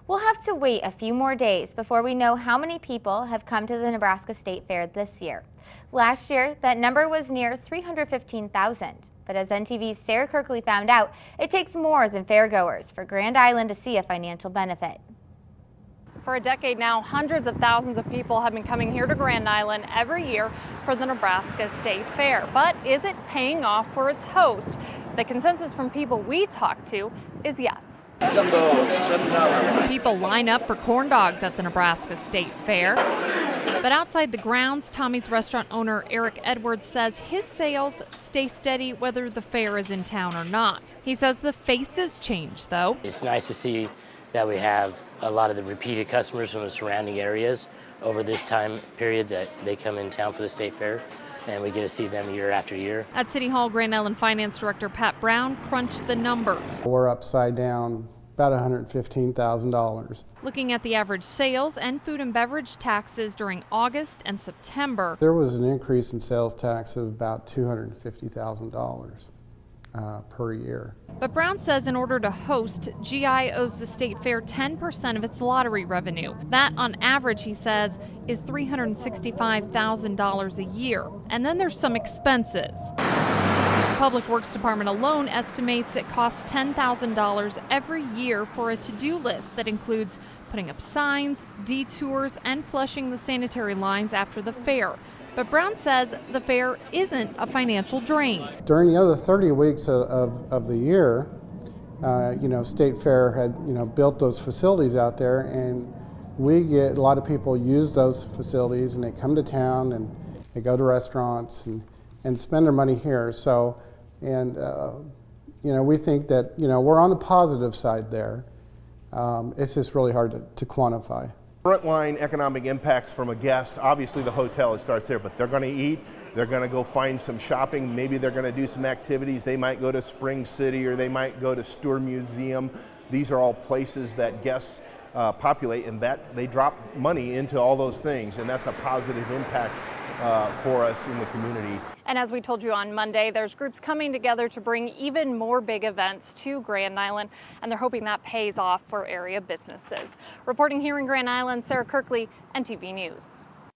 We'll have to wait a few more days before we know how many people have come to the Nebraska State Fair this year. Last year, that number was near 315,000. But as NTV's Sara Kirkley found out, it takes more than fairgoers for Grand Island to see a financial benefit. For a decade now, hundreds of thousands of people have been coming here to Grand Island every year for the Nebraska State Fair. But is it paying off for its host? The consensus from people we talked to is yes. People line up for corn dogs at the Nebraska State Fair. But outside the grounds, Tommy's restaurant owner Eric Edwards says his sales stay steady whether the fair is in town or not. He says the faces change, though. It's nice to see that we have a lot of the repeated customers from the surrounding areas over this time period that they come in town for the state fair, and we get to see them year after year. At City Hall, Grand Island Finance Director Pat Brown crunched the numbers. We're upside down about $115,000. Looking at the average sales and food and beverage taxes during August and September. There was an increase in sales tax of about $250,000 per year. But Brown says in order to host, GI owes the state fair 10% of its lottery revenue. That, on average, he says, is $365,000 a year. And then there's some expenses. The Public Works Department alone estimates it costs $10,000 every year for a to-do list that includes putting up signs, detours, and flushing the sanitary lines after the fair. But Brown says the fair isn't a financial drain. During the other 30 weeks of the year, State Fair had, built those facilities out there, and we get a lot of people use those facilities, and they come to town and they go to restaurants and spend their money here. So, we think that, we're on the positive side there. It's just really hard to quantify. Frontline economic impacts from a guest, obviously the hotel, it starts there, but they're going to eat, they're going to go find some shopping, maybe they're going to do some activities, they might go to Spring City or they might go to Stewart Museum. These are all places that guests populate, and that they drop money into all those things, and that's a positive impact for us in the community. And as we told you on Monday, there's groups coming together to bring even more big events to Grand Island, and they're hoping that pays off for area businesses. Reporting here in Grand Island, Sara Kirkley, NTV News.